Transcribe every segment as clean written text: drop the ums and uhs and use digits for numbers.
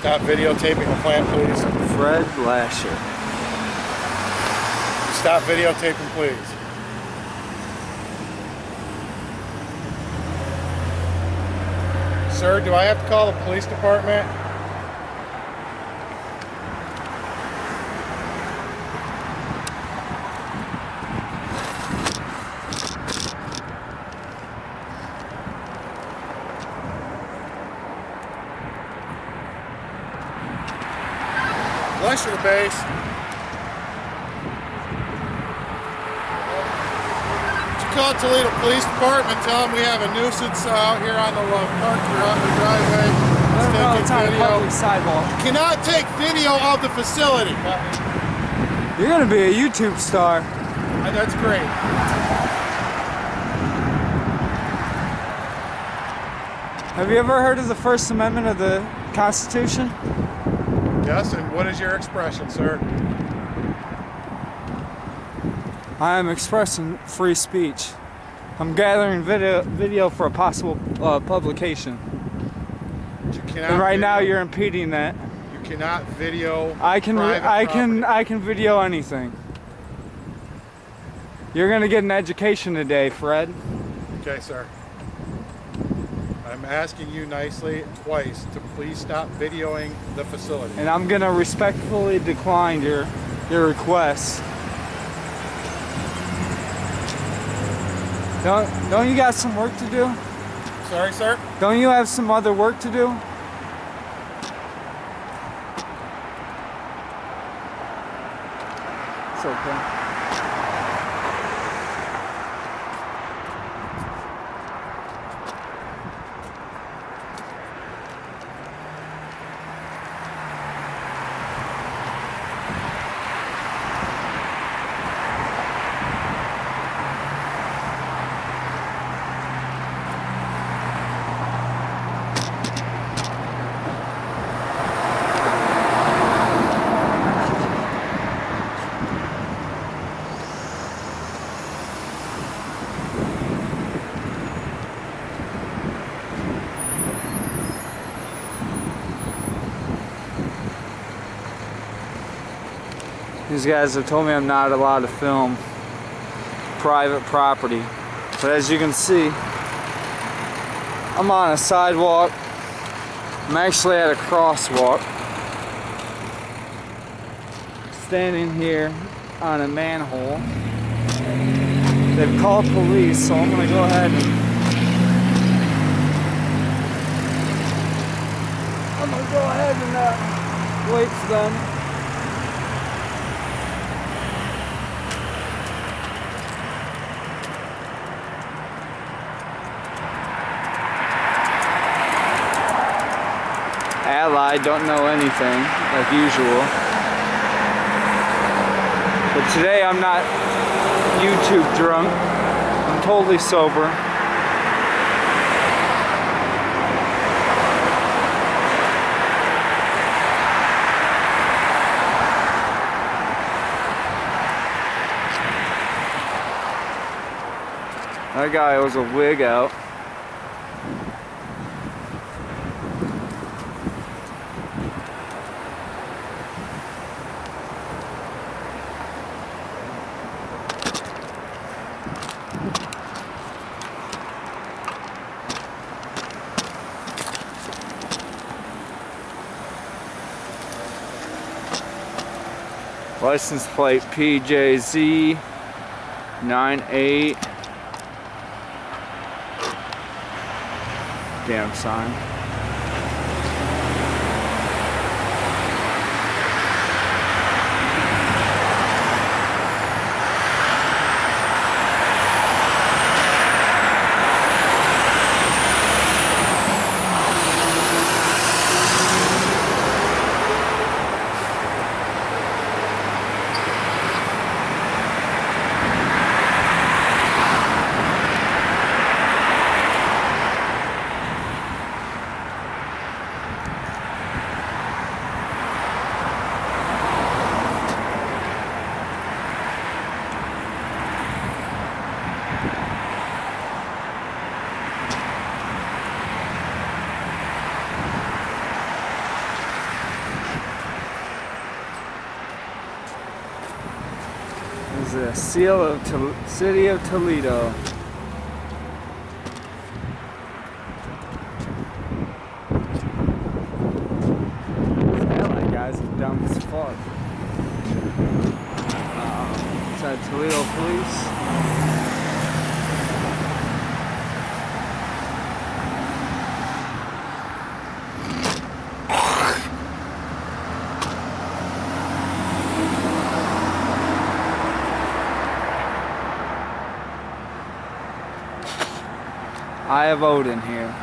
Stop videotaping the plant, please. Fred Lasher. Stop videotaping, please. Sir, do I have to call the police department? Bless your base. Call Toledo Police Department, tell them we have a nuisance out here on the driveway. It's on a public sidewalk. You cannot take video of the facility. You're going to be a YouTube star. That's great. Have you ever heard of the First Amendment of the Constitution? Yes, and what is your expression, sir? I am expressing free speech. I'm gathering video for a possible publication. And right now you're impeding that. You cannot video. I can video anything. You're gonna get an education today, Fred. Okay, sir. I'm asking you nicely twice to please stop videoing the facility. And I'm gonna respectfully decline your request. Don't you got some work to do? Sorry, sir? Don't you have some other work to do? It's okay. These guys have told me I'm not allowed to film private property. But as you can see, I'm on a sidewalk. I'm actually at a crosswalk. Standing here on a manhole. They've called police, so I'm gonna go ahead and wait for them. Allied don't know anything, like usual. But today I'm not YouTube drunk. I'm totally sober. That guy was a wig out. License plate PJZ 98. Damn sign. is the seal of City of Toledo. Guys are dumb as fuck. Inside Toledo Police. I have Odin here.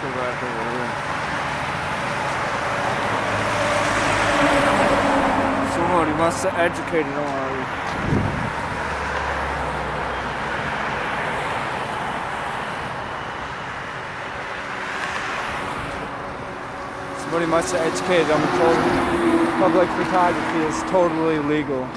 Back over here. Somebody must have educated them already. Somebody must have educated them and told them public photography is totally legal.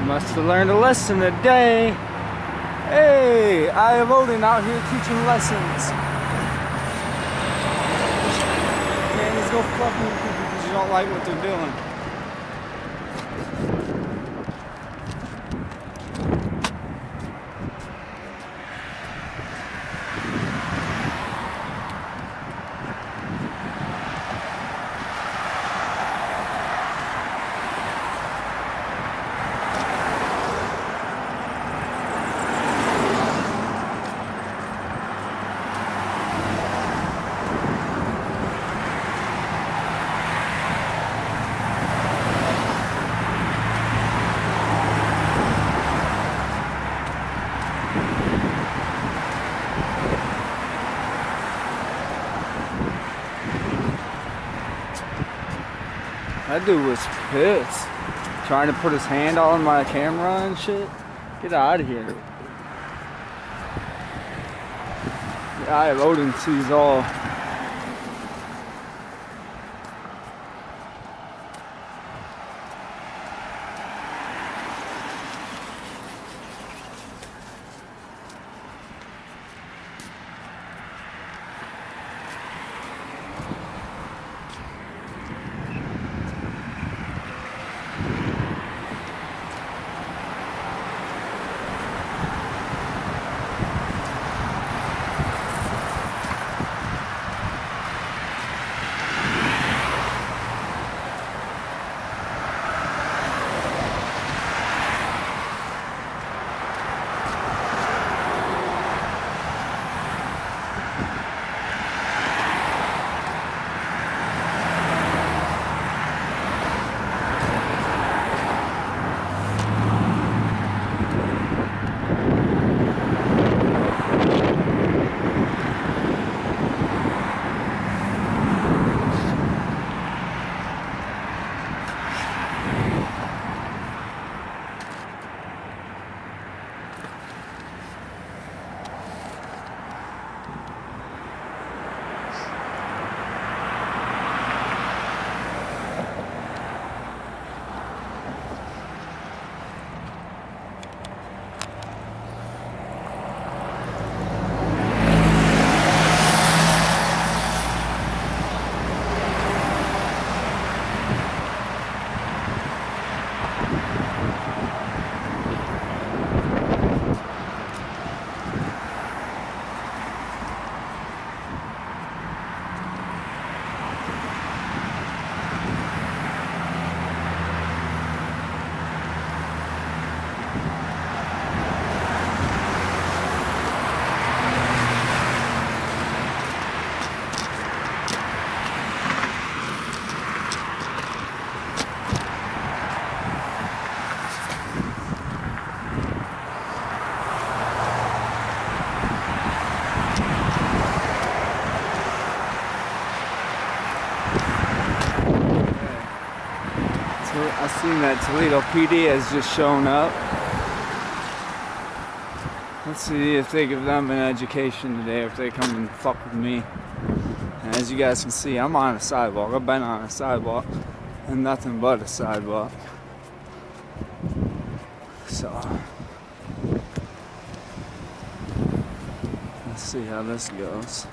Must have learned a lesson today. Hey, I am Odin out here teaching lessons. Man, just go fuck with people because you don't like what they're doing. That dude was pissed. Trying to put his hand on my camera and shit. Get out of here. I have Odin sees all. I seen that Toledo PD has just shown up. Let's see if they give them an education today, if they come and fuck with me. And as you guys can see, I'm on a sidewalk. I've been on a sidewalk and nothing but a sidewalk. So let's see how this goes.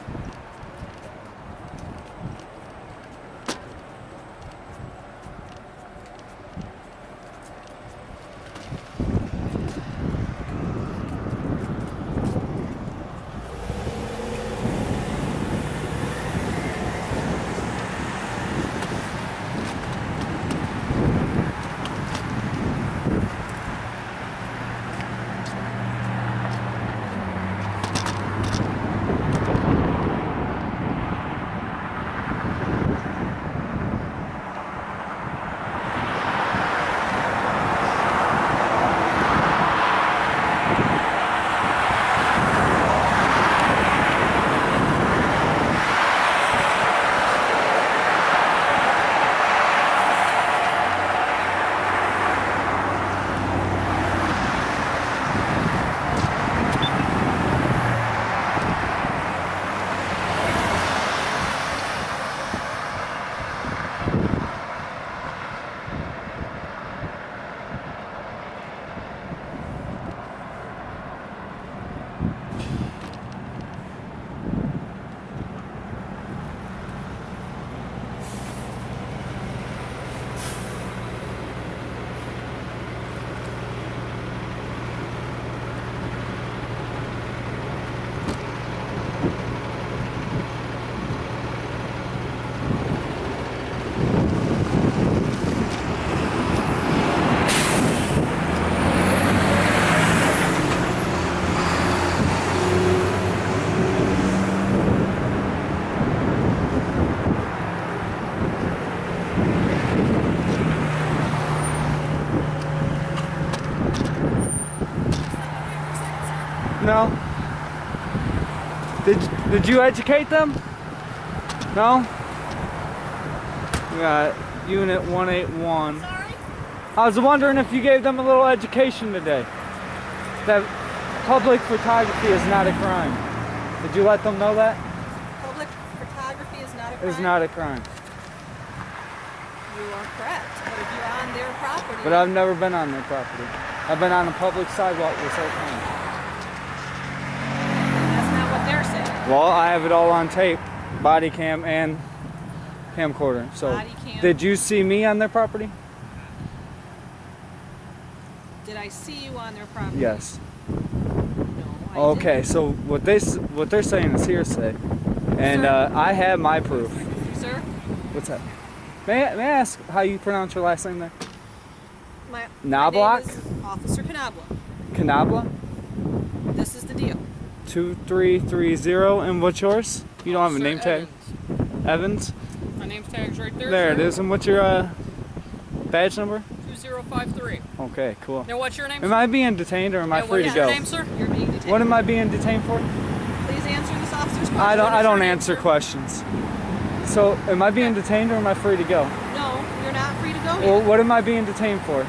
No? Did you educate them? No? We got Unit 181. Sorry? I was wondering if you gave them a little education today. That public photography is not a crime. Did you let them know that? Public photography is not a crime? It's not a crime. You are correct, but if you're on their property... But I've never been on their property. I've been on a public sidewalk this whole time. That's not what they're saying. Well, I have it all on tape. Body cam and camcorder. So, Body cam. did you see me on their property? Did I see you on their property? Yes. No, I Okay, didn't. so what they're saying is hearsay, and Sir? I have my proof. Sir? What's that? May I ask how you pronounce your last name there? My Knobloch? name is Officer Knobloch. Canabla? This is the deal. 2330, and what's yours? You don't have a name tag? Evans? My name's tag's right there. There it sir. is, and what's your badge number? 2053. Okay, cool. Now, what's your name? Am I being detained or am I Yeah, free what's to your go? name, sir? You're being detained. What am I being detained for? Please answer this officer's question. I don't What is your name, answer sir? questions. So, am I being detained or am I free to go? No, you're not free to go Well, yet. what am I being detained for?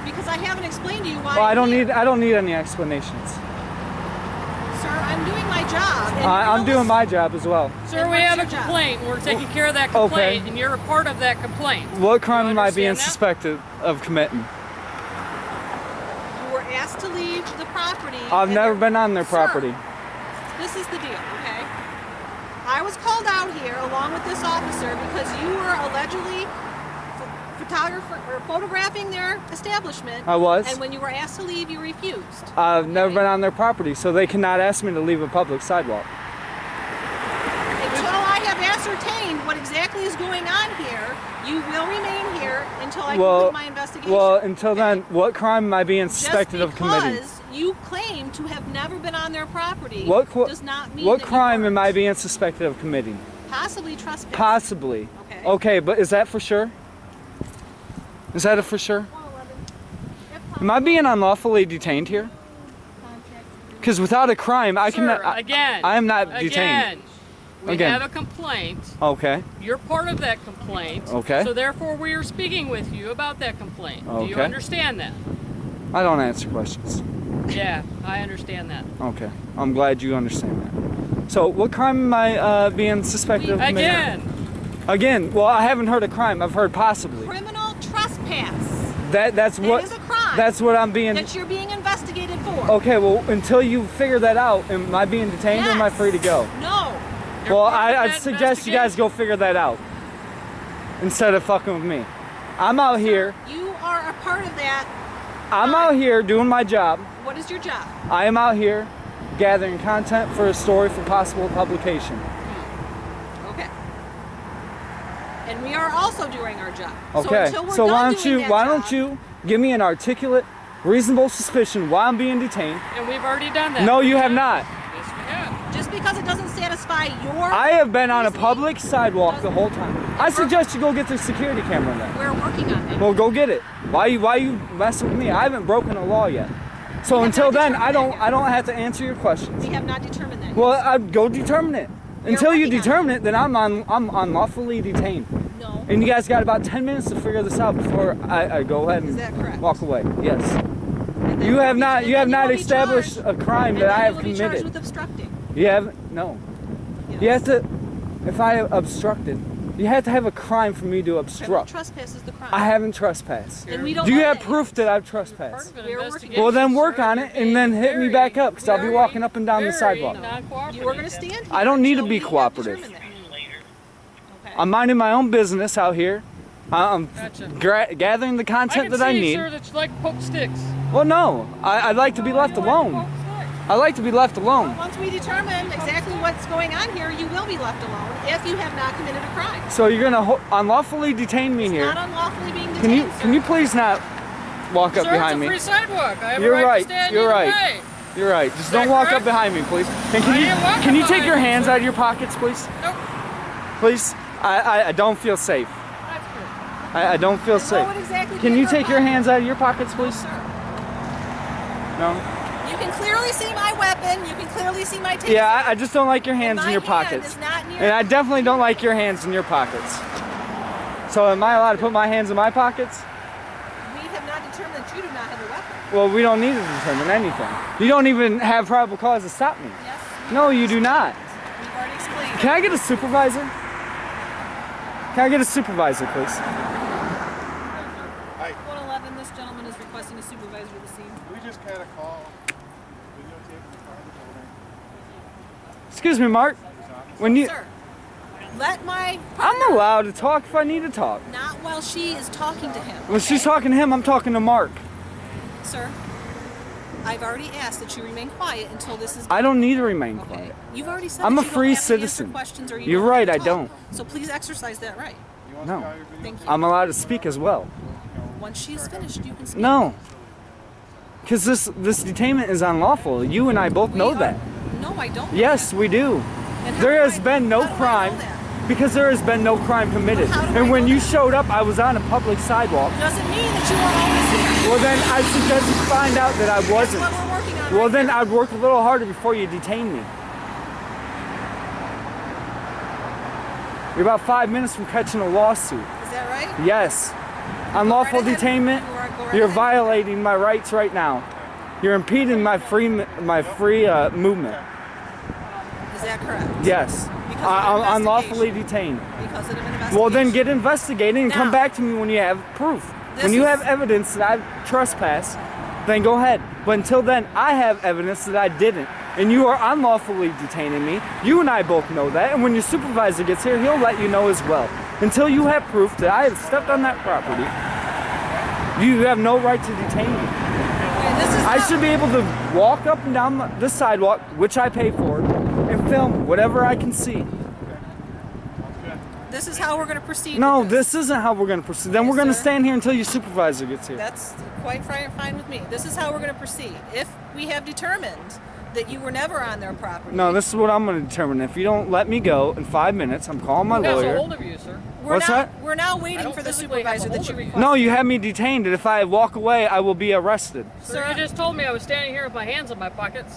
Because I haven't explained to you why Well, I'm here. I don't need any explanations. Sir, I'm doing my job. and I'm you're doing my job as well. Sir, And we what's have a your job? complaint. We're taking care of that Okay. complaint, and you're a part of that complaint. What crime You am I being understand that? suspected of committing? You were asked to leave the property. I've and never there- been on their Sir, property. This is the deal, okay? I was called out here along with this officer because you were allegedly photographing their establishment. I was. And when you were asked to leave, you refused. I've never Okay? been on their property, so they cannot ask me to leave a public sidewalk. Until I have ascertained what exactly is going on here, you will remain here until I Well, complete my investigation. well, until then, what crime am I being suspected of committing? Just because you claim to have never been on their property does not mean What that crime you am I weren't. being suspected of committing? Possibly trespassing. Possibly. Okay. Okay, but is that for sure? Is that a for sure? Am I being unlawfully detained here? Because without a crime, I Sir, cannot. again. I am not Again. detained. We Again. have a complaint. Okay. You're part of that complaint. Okay. So therefore we are speaking with you about that complaint. Do you Okay. understand that? I don't answer questions. Yeah, I understand that. Okay. I'm glad you understand that. So, what crime am I being suspected of committing? Again, well, I haven't heard a crime. I've heard possibly. Criminal trespass. That's what. It is a crime. That's what I'm being. That you're being investigated for. Okay, well, until you figure that out, am I being detained or am I free to go? No. You're Well, part of I'd that suggest you guys go figure that out instead of fucking with me. I'm out here. You are a part of that. I'm out here doing my job. What is your job? I am out here gathering content for a story for possible publication. Okay. And we are also doing our job. Okay. So, until we're So why done don't doing you that why job, don't you give me an articulate, reasonable suspicion why I'm being detained? And we've already done that. No, you have not. Yes, we have. just because it doesn't satisfy your I have been on a reasoning, public sidewalk the whole time. I suggest you go get the security camera then. we're working on that. Well, go get it. Why you messing with me? I haven't broken a law yet. So have until not then, determined I don't have to answer your questions. We have not determined that. Well, I'd go determine it. Until you working on determine it, then I'm unlawfully detained. No. And you guys got about 10 minutes to figure this out before I go ahead Is and that correct? walk away. Yes. And then You have will be- not and you have then not will be established charged- a crime and that then I you have will be charged committed. with obstructing. You have no. Yes. You have to. If I obstructed, you have to have a crime for me to Criminal obstruct. trespass is the crime. I haven't trespassed. And we don't Do you know have that proof yet. that I've Part trespassed? of an We're working- investigation, Well, then work sir. on You're it and then hit me very, back up because I'll be very, walking up and down the very sidewalk. non-cooperative. You are going to stand here. I don't need to until be we have cooperative. determined that. Okay. I'm minding my own business out here. I'm Gotcha. gathering the I content can that I see, need. sir, that you like to poke sticks. Well, no, I'd like to be left You like to alone. poke sticks. I like to be left alone. Once we determine exactly what's going on here, you will be left alone if you have not committed a crime. So you're gonna unlawfully detain me It's here. not unlawfully being detained. Can you please not walk up Sir, behind it's a me? free sidewalk. I have You're a right, right, to stand you're either right. way. You're right. Just that don't walk up correct? behind me, please. And I am walking can you take behind your you, hands sir. out of your pockets, please? Nope. Please. I don't feel safe. That's good. I don't feel And safe. what would exactly Can be you in take your pocket? hands out of your pockets, please? Sir. No. You can clearly see my weapon. You can clearly see my taser. Yeah, I just don't like your hands And in your my hand pockets. is not near. And I definitely don't like your hands in your pockets. So am I allowed to put my hands in my pockets? We have not determined that you do not have a weapon. Well, we don't need to determine anything. You don't even have probable cause to stop me. Yes. No, you do not. We've already explained. Can I get a supervisor? Can I get a supervisor, please? 111. This gentleman is requesting a supervisor to the scene. We just had a call. Videotape the car this morning. Excuse me, Mark. When you, Sir, let my I'm partner, allowed to talk if I need to talk. not while she is talking to him. When she's talking to him, I'm talking to Mark. Sir, I've already asked that you remain quiet until this is. I don't need to remain Okay. quiet. You've already said I'm that a you don't free have to answer citizen. questions or you You're don't have right, to I talk. don't. So please exercise that right. You want No. to see how your video? Thank you. I'm allowed to speak as well. Once she is finished, you can speak. No. Because this detainment is unlawful. You and I both We know are- that. No, I don't. Yes, we do. And how There do has I- been no how do I know crime. that? Because there has been no crime committed. Well, how do I And when know you that? showed up, I was on a public sidewalk. Doesn't mean that you are always here. Well, then I suggest you find out that I That's wasn't. what we're working on. Well, right then now. I'd work a little harder before you detain me. You're about 5 minutes from catching a lawsuit. Is that right? Yes. Unlawful Go right ahead. detainment. Go right You're ahead. violating my rights right now. You're impeding my free movement. Is that correct? Yes. Because of I'm an unlawfully investigation. detained. Because of an investigation. Well, then get investigated and come Now, back to me when you have proof. this When you is- have evidence that I've trespassed, then go ahead. But until then, I have evidence that I didn't. And you are unlawfully detaining me. You and I both know that. And when your supervisor gets here, he'll let you know as well. Until you have proof that I have stepped on that property, you have no right to detain me. Okay, this is I not- should be able to walk up and down the sidewalk, which I pay for, and film whatever I can see. This is how we're going to proceed. No, with this isn't how we're going to proceed. Then Yes, we're going to sir. stand here until your supervisor gets here. That's quite fine with me. This is how we're going to proceed. If we have determined that you were never on their property. No, this is what I'm going to determine. If you don't let me go in 5 minutes, I'm calling my Who has a lawyer. hold of you, sir? What's that? We're now I waiting don't for the physically have a supervisor that hold you of you. requested. No, you have me detained, and if I walk away, I will be arrested. Sir, you just told me I was standing here with my hands in my pockets.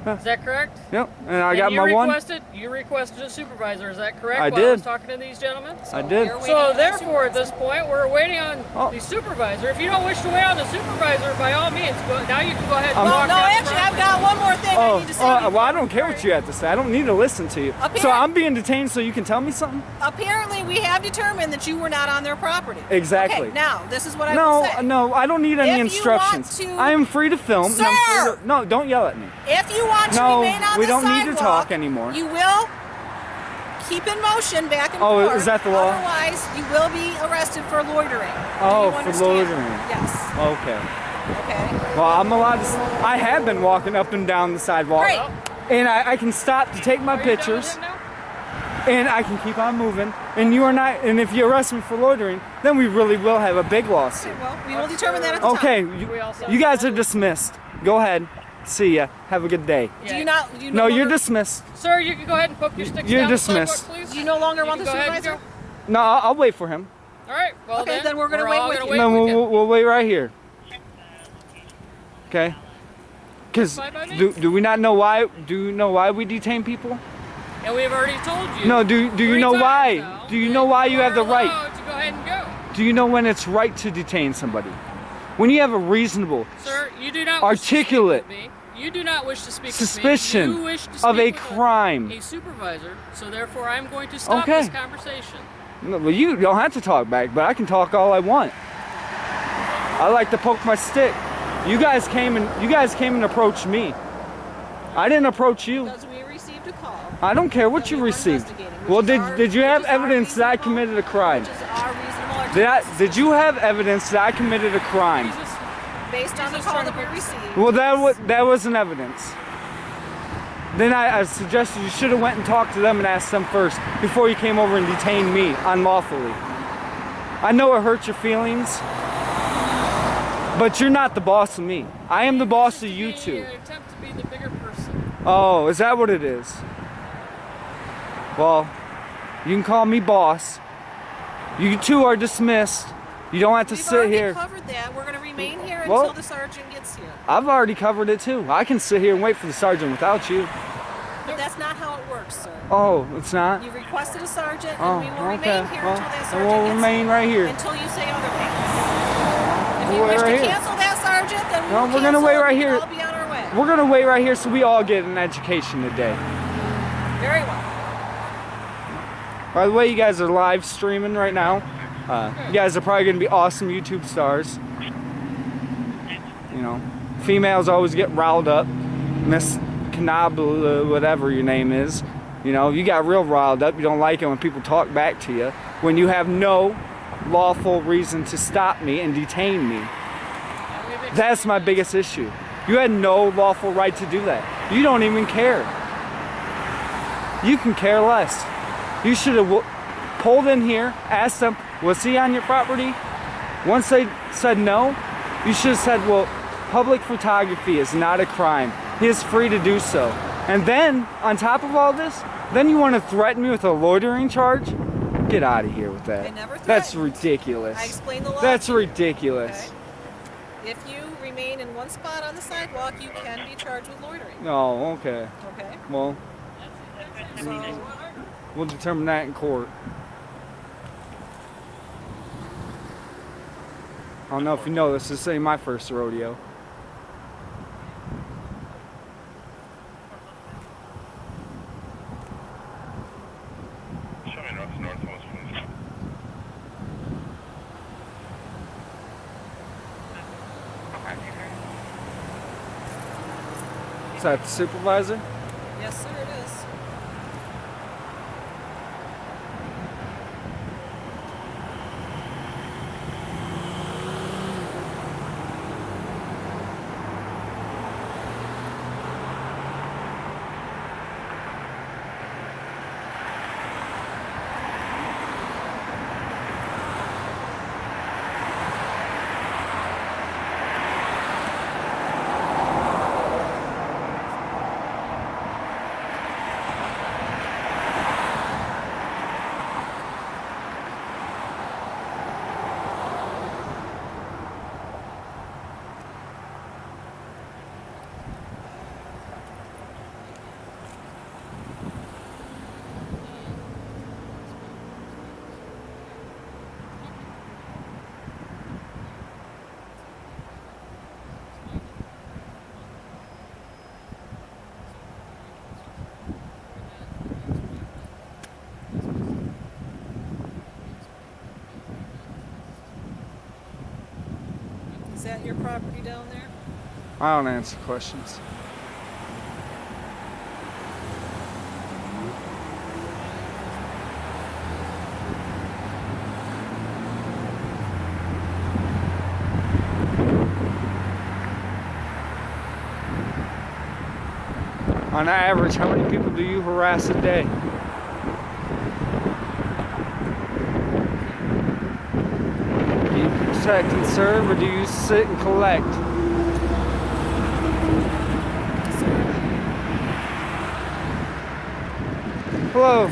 Is that correct? Yep. And I got my one. You requested a supervisor, is that correct? I While I was did. talking to these gentlemen? I did. So therefore, at this point, we're waiting on the supervisor. If you don't wish to wait on the supervisor, by all means, now you can go ahead and walk no, down the actually, I've got one more thing I need to say. Well, I don't care what you have to say. I don't need to listen to you. So I'm being detained so you can tell me something? Apparently, we have determined that you were not on their property. Exactly. Okay, now, this is what I will say. No, I don't need any If you want instructions. to- I am free to film. Sir! And I'm free to, no, don't yell at me. If you want to No, remain on we the don't need to sidewalk, talk anymore. You will keep in motion back and Oh, forth. is that the law? Otherwise, you will be arrested for loitering. Oh, Do you for understand? loitering. Yes. Okay. Okay. Well, I'm allowed to. I have been walking up and down the sidewalk. Great. And I can stop to take my pictures. And I can keep on moving. And you are not. And if you arrest me for loitering, then we really will have a big lawsuit. Okay, well, we will determine that at the Okay, time. you guys are dismissed. Go ahead. See ya. Have a good day. Do you not? Do you No, no you're longer, dismissed. Sir, you can go ahead and poke your sticks You're down dismissed. the sidewalk, please. Do you no longer want the can go ahead and supervisor? No, I'll wait for him. All right. Well, Okay, then we're gonna wait all with gonna you. No, with you. we'll wait right here. Okay. Because Fine by me. do we not know why? Do you know why we detain people? And we've already told you. No. Do you 3 know times why? now Do you that know why you have the are right? allowed to go ahead and go. Do you know when it's right to detain somebody? When you have a reasonable Sir, you do not articulate wish to speak with me. You do not wish to speak suspicion with me. You wish to of speak a with crime. a supervisor. So therefore, I'm going to stop Okay. this conversation. No, well, you don't have to talk back, but I can talk all I want. I like to poke my stick. You guys came and approached me. I didn't approach you. Because we received a call. I don't care what that you we were received. investigating, which Well, is our- did you have which is our evidence that I reasonable- committed a crime? Which is our reasonable Did you have evidence that I committed a crime? Jesus. based on the Jesus call trying that to we put- received. Well, that wasn't evidence. Then I suggested you should have went and talked to them and asked them first before you came over and detained me unlawfully. I know it hurts your feelings, but you're not the boss of me. I am the boss of you two. Attempt to be the bigger person. Oh, is that what it is? Well, you can call me boss. You two are dismissed. You don't have to We've sit already here. covered that. We're going to remain here Well- until the sergeant gets here. I've already covered it too. I can sit here and wait for the sergeant without you. But that's not how it works, sir. Oh, it's not? You requested a sergeant, Oh, and we will okay. remain here Well, until that then sergeant we'll gets remain right here. until you say otherwise. If you We'll wait wish right to here. cancel that sergeant, then we No, will we're gonna cancel wait and right we can here. all be on our way. We're gonna wait right here so we all get an education today. Very well. By the way, you guys are live streaming right now. You guys are probably gonna be awesome YouTube stars. You know, females always get riled up. Miss Knobble, whatever your name is. You know, you got real riled up. You don't like it when people talk back to you. When you have no lawful reason to stop me and detain me. That's my biggest issue. You had no lawful right to do that. You don't even care. You can care less. You should have pulled in here, asked them, was he on your property? Once they said no, you should have said, well, public photography is not a crime. He is free to do so. And then, on top of all this, then you want to threaten me with a loitering charge? Get out of here with that. I never That's threatened. ridiculous. I explained the law. That's to you. ridiculous. Okay? If you remain in one spot on the sidewalk, you can be charged with loitering. Oh, okay. Okay? Well, So, we'll determine that in court. I don't know if you know this, this ain't my first rodeo. Show me northwest, please. Is that the supervisor? yes, sir, it is. Is that your property down there? I don't answer questions. On average, how many people do you harass a day? Do you protect and serve, or do you sit and collect? Hello.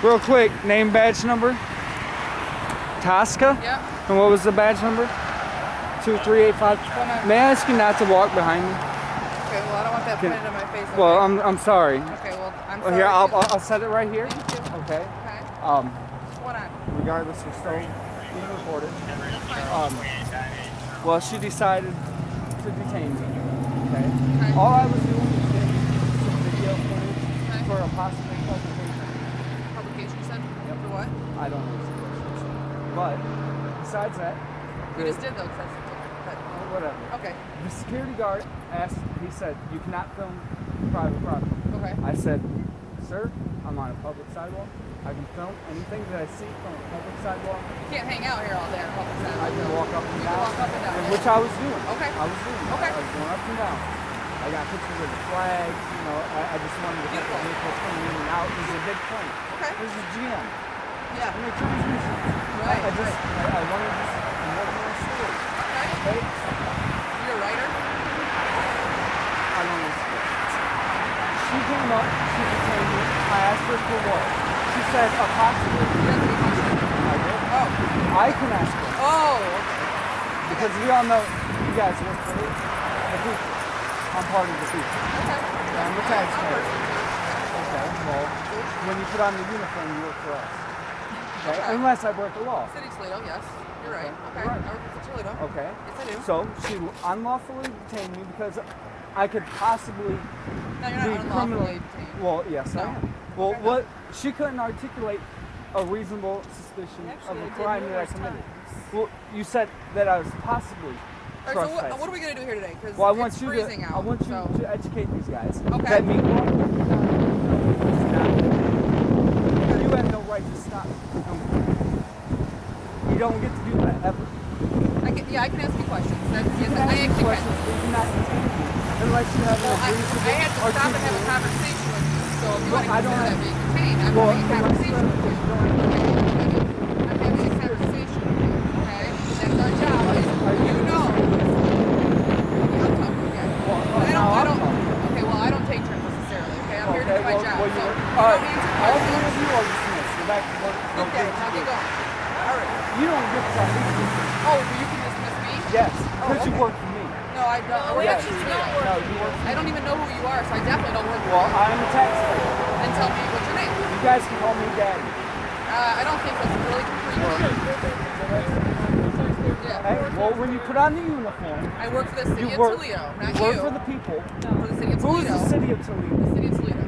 Real quick, name, badge number? Tasca? Yep. And what was the badge number? 2385. May I ask you not to walk behind me? Okay, well, I don't want that pointed in my face. Okay? Well, I'm sorry. Okay, well, I'm Well, sorry. here, I'll set it right here. Thank you. Okay. Okay. Um, What's going on? regardless, we're still being recorded. Well, she decided to detain me. Okay. Okay. All I was doing was getting some video footage for a possible publication. Publication, you said? Yep. For what? I don't know the questions. But besides that, You just did, though, because that's... whatever. Okay. The security guard asked, he said, you cannot film private property. Okay. I said, sir, I'm on a public sidewalk. I can film anything that I see from a public sidewalk. You can't hang out here all day on a public sidewalk. I can walk up and You down. can walk up and down. Which I was doing. Okay. I was doing. Okay. I was going up and down. I got pictures of the flags. You know, I just wanted to get the Beautiful. vehicles coming in and out. It was a big plane. Okay. This is GM. Yeah. And they're transmission. Right, I just, right. I wanted to just more my story. Okay. Okay? You're a writer? I don't know. She came up, she detained me. I asked her for what? She said approximately. You have to be teaching. I did. Oh. I can ask her. Oh, okay. Because we all know you guys work for the people. I'm part of the people. Okay. I'm the taxpayer. Okay, well, when you put on the uniform, you work for us. Okay? Okay. Unless I break the law. City Toledo, yes. You're right. Okay. Okay. Right. I work for Toledo. Okay. Yes, I do. So she unlawfully detained me because I could possibly No, you're be not unlawfully criminally. detained. Well, yes, I No. am. Well, Okay, no. what she couldn't articulate a reasonable suspicion Actually, of I a did crime that I numerous committed. times. Well, you said that I was possibly All right, so trespassing. what are we going to do here today? Because Well, I want it's you freezing to. out. I want you so. to educate these guys. Okay. That me walking down you have no right to stop me. You don't get to do that ever. I can ask you questions. That's, You yes, can I ask me actually questions, can. but you cannot detain me unless you have Well, an I reasonable had to stop and have a articulate- conversation with you. So if you Well, want to I don't consider that have- being detained, I'm Well, having a conversation with you. don't- I'm having a conversation with you. Okay? That's our job. You know. I'm talking again. Well, I don't. Okay, well, I don't take turns necessarily. Okay, I'm here to do my job. Well, So you you all don't right. answer All three questions. of you are dismissed. Go back to work. Don't Okay, get now to get do. going. All right. You don't get to dismiss. Oh, but you can dismiss me? Yes, because you okay. work for me. No, I don't. I work Yes. for Toledo. No, you work for I don't even know who you are, so I definitely don't work for Well, you. I'm a taxpayer. Then tell me what's your name. You guys can call me daddy. I don't think that's really complete. Yeah. Hey, well, when you put on the uniform, I work for the city you of work, Toledo, you not work you. for the people. For the city of Who is Toledo. the city of Toledo? The city of Toledo.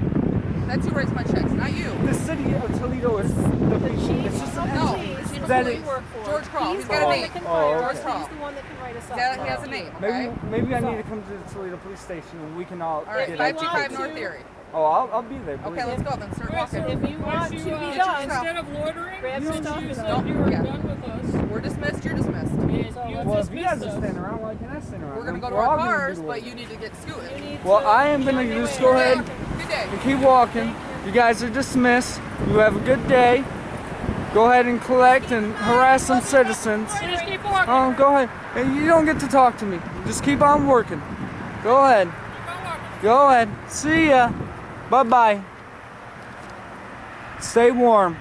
That's who writes my checks, not you. The city of Toledo is the people. It's just an No. entity. He's That who is- we work for. George Carl, He's he's the got a one name. that can Oh, write okay. us. He's the one that can write us up. He has a name, okay? Maybe I need to come to the Toledo police station and we can all All right, get 525 educated. North Erie. Oh, I'll be there. believe Okay, me. let's go then. Start Alright, so walking. If you why want don't to you, be done, instead of loitering, grab you your stuff you and said go. you were Yeah. done with us. We're dismissed, you're dismissed. Yeah, you Well, if you guys dismissed are us. standing around, why can't I stand around? We're going to go to We're all our gonna do cars, the but work. you need to get scooted. you need Well, to I am going to find a just way go to- ahead Good day. and keep walking. You guys are dismissed. You have a good day. Go ahead and collect and harass some citizens. You just keep walking. Oh, go ahead. Hey, you don't get to talk to me. Just keep on working. Go ahead. Keep on walking. Go ahead. See ya. Bye-bye. Stay warm.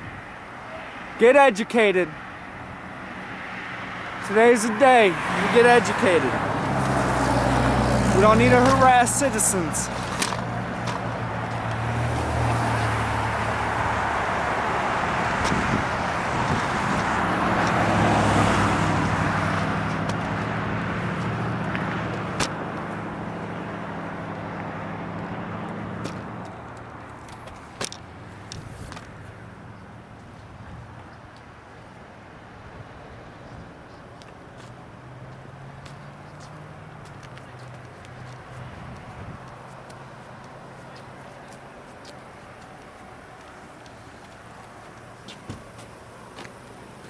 Get educated. Today's the day you get educated. We don't need to harass citizens.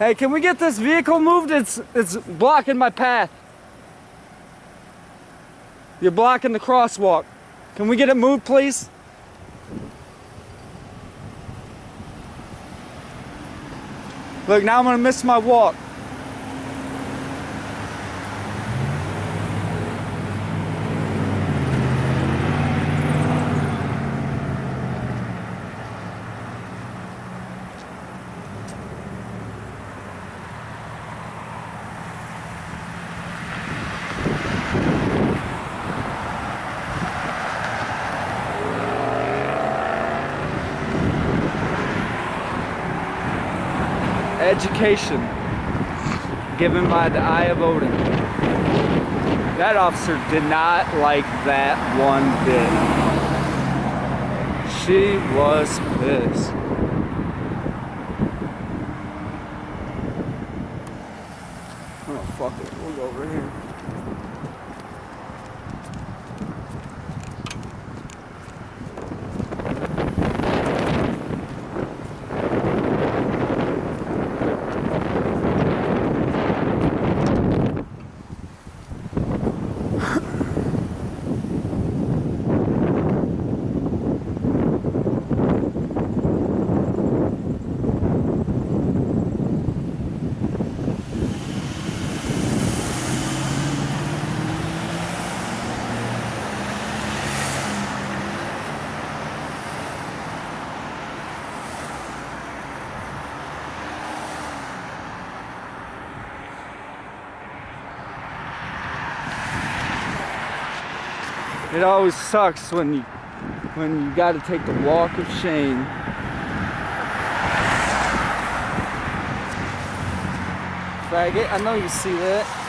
Hey, can we get this vehicle moved? It's blocking my path. You're blocking the crosswalk. Can we get it moved, please? Look, now I'm gonna miss my walk. Education given by the eye of Odin. That officer did not like that one bit. She was pissed. Oh, fuck it. We'll go over here. It always sucks when you got to take the walk of shame. Faggot, I know you see that.